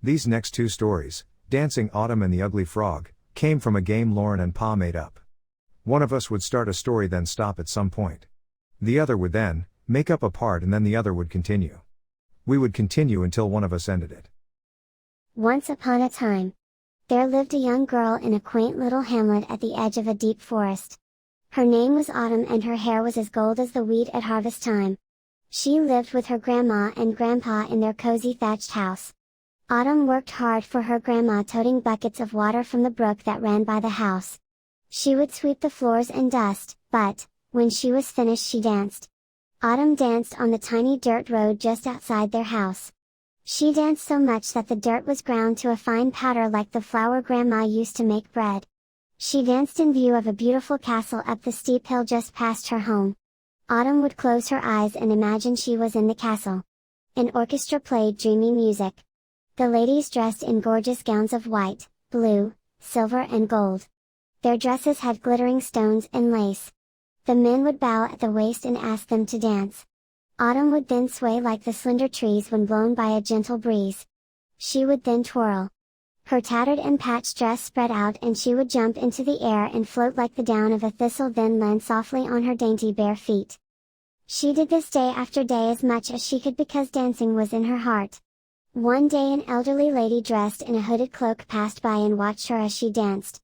These next two stories, Dancing Autumn and The Ugly Frog, came from a game Lauren and Pa made up. One of us would start a story then stop at some point. The other would then make up a part and then the other would continue. We would continue until one of us ended it. Once upon a time, there lived a young girl in a quaint little hamlet at the edge of a deep forest. Her name was Autumn and her hair was as gold as the wheat at harvest time. She lived with her grandma and grandpa in their cozy thatched house. Autumn worked hard for her grandma toting buckets of water from the brook that ran by the house. She would sweep the floors and dust, but, when she was finished she danced. Autumn danced on the tiny dirt road just outside their house. She danced so much that the dirt was ground to a fine powder like the flour Grandma used to make bread. She danced in view of a beautiful castle up the steep hill just past her home. Autumn would close her eyes and imagine she was in the castle. An orchestra played dreamy music. The ladies dressed in gorgeous gowns of white, blue, silver and gold. Their dresses had glittering stones and lace. The men would bow at the waist and ask them to dance. Autumn would then sway like the slender trees when blown by a gentle breeze. She would then twirl. Her tattered and patched dress spread out and she would jump into the air and float like the down of a thistle then land softly on her dainty bare feet. She did this day after day as much as she could because dancing was in her heart. One day an elderly lady dressed in a hooded cloak passed by and watched her as she danced.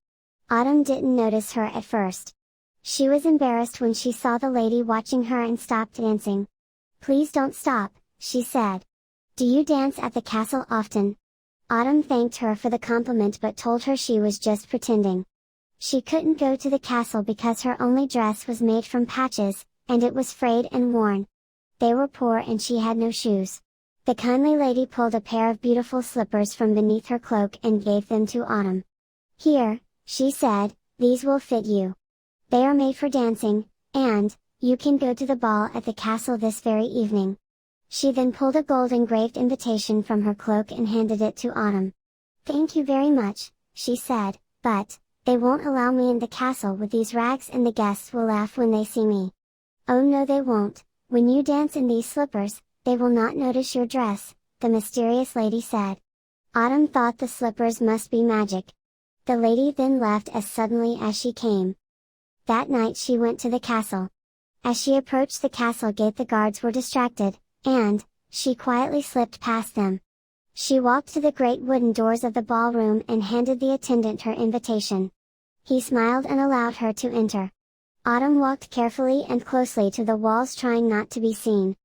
Autumn didn't notice her at first. She was embarrassed when she saw the lady watching her and stopped dancing. "Please don't stop," she said. "Do you dance at the castle often?" Autumn thanked her for the compliment but told her she was just pretending. She couldn't go to the castle because her only dress was made from patches, and it was frayed and worn. They were poor and she had no shoes. The kindly lady pulled a pair of beautiful slippers from beneath her cloak and gave them to Autumn. "Here," she said, "these will fit you. They are made for dancing, and you can go to the ball at the castle this very evening." She then pulled a gold-engraved invitation from her cloak and handed it to Autumn. "Thank you very much," she said, "but they won't allow me in the castle with these rags and the guests will laugh when they see me." "Oh no they won't, when you dance in these slippers, they will not notice your dress," the mysterious lady said. Autumn thought the slippers must be magic. The lady then left as suddenly as she came. That night she went to the castle. As she approached the castle gate the guards were distracted, and she quietly slipped past them. She walked to the great wooden doors of the ballroom and handed the attendant her invitation. He smiled and allowed her to enter. Autumn walked carefully and closely to the walls trying not to be seen.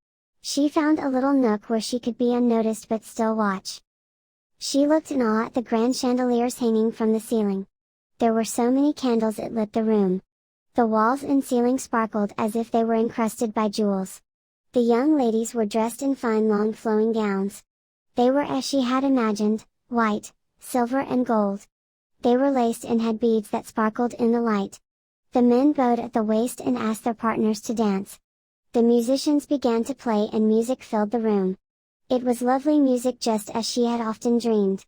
She found a little nook where she could be unnoticed but still watch. She looked in awe at the grand chandeliers hanging from the ceiling. There were so many candles it lit the room. The walls and ceiling sparkled as if they were encrusted by jewels. The young ladies were dressed in fine long flowing gowns. They were as she had imagined, white, silver and gold. They were laced and had beads that sparkled in the light. The men bowed at the waist and asked their partners to dance. The musicians began to play and music filled the room. It was lovely music just as she had often dreamed.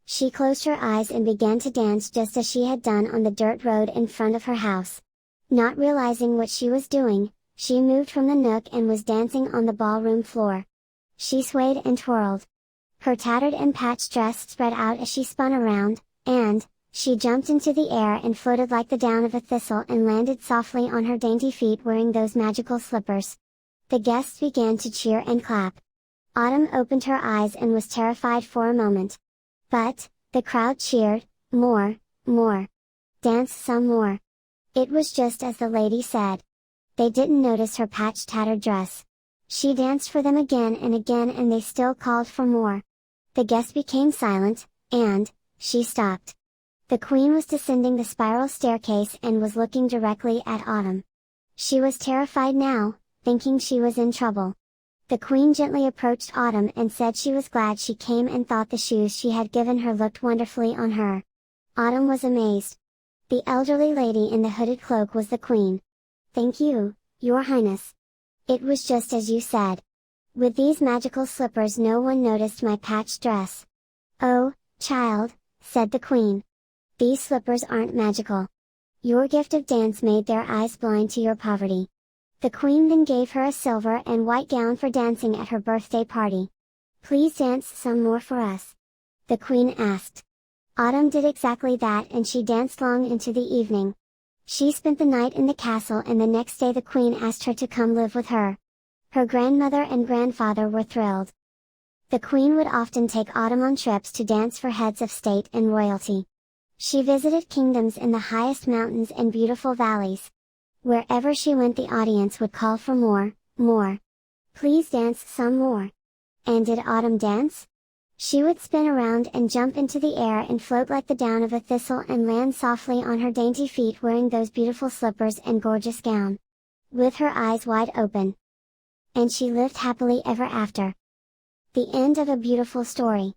She closed her eyes and began to dance just as she had done on the dirt road in front of her house. Not realizing what she was doing, she moved from the nook and was dancing on the ballroom floor. She swayed and twirled. Her tattered and patched dress spread out as she spun around, and she jumped into the air and floated like the down of a thistle and landed softly on her dainty feet wearing those magical slippers. The guests began to cheer and clap. Autumn opened her eyes and was terrified for a moment. But the crowd cheered, "More, more! Dance some more!" It was just as the lady said. They didn't notice her patched tattered dress. She danced for them again and they still called for more. The guests became silent, and she stopped. The queen was descending the spiral staircase and was looking directly at Autumn. She was terrified now, thinking she was in trouble. The queen gently approached Autumn and said she was glad she came and thought the shoes she had given her looked wonderfully on her. Autumn was amazed. The elderly lady in the hooded cloak was the queen. "Thank you, Your Highness. It was just as you said. With these magical slippers no one noticed my patched dress." "Oh, child," said the queen. "These slippers aren't magical. Your gift of dance made their eyes blind to your poverty." The queen then gave her a silver and white gown for dancing at her birthday party. "Please dance some more for us." the queen asked. Autumn did exactly that, and she danced long into the evening. She spent the night in the castle, and the next day the queen asked her to come live with her. Her grandmother and grandfather were thrilled. The queen would often take Autumn on trips to dance for heads of state and royalty. She visited kingdoms in the highest mountains and beautiful valleys. Wherever she went, the audience would call for more, more. Please dance some more. And did Autumn dance? She would spin around and jump into the air and float like the down of a thistle and land softly on her dainty feet, wearing those beautiful slippers and gorgeous gown. With her eyes wide open. And she lived happily ever after. The end of a beautiful story.